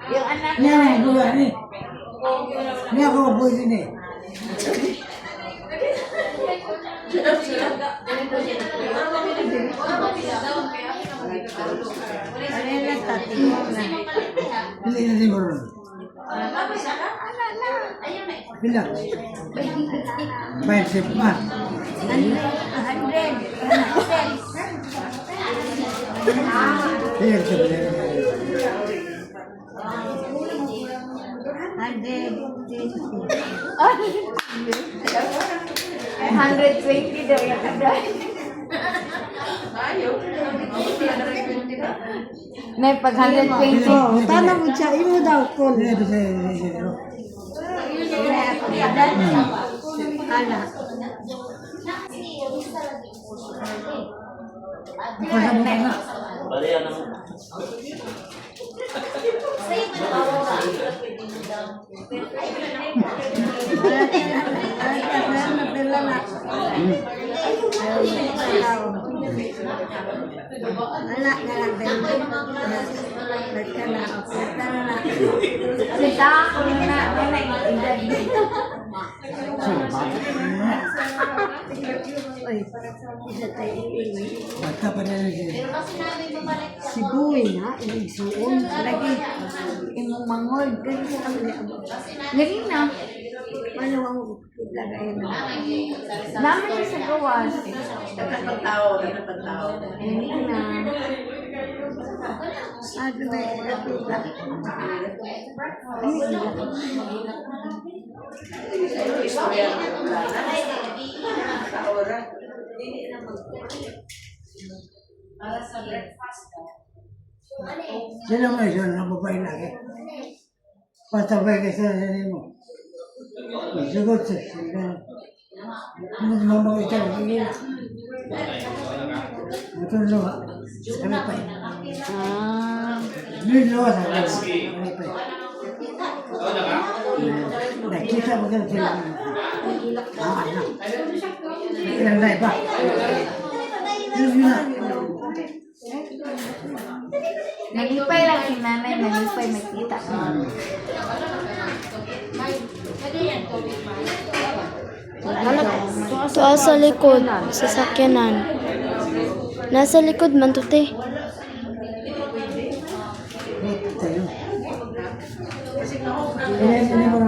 Yung anak Yan, buka ni. Ni ako pwede ni. kanila tatingin na. Hindi na siguro. Bila. 5 pa. 100. Iya, sebenarnya. 120 daw yung kada. May pag 120. Tama mo siya, imo daw ko. Ini bisa ini. Ala. Pasang mo na. Bali yan ang... Kita ako na edad. Oy, isa tayo Bata pa rin siya. si Boy na, iligsuon. Lagi imong mangod. Lagi na. Ano ang lagay na? Namin siya sa gawas. Hindi na. Ano ba yung kapila? Sino mo isa na babae lagi? Patabay ka sa sarili mo. Sagot siya. Ano mo ito? Matulog ha. Kami pa yun. Nilo sa kami pa yun. Nakita mo ka sila. Ano? Ilan na iba? Yun na. Nalipay lang si nanay, nalipay makita. Tuwa sa likod, sa sakyanan. Nasa likod man to, te. Ilan mo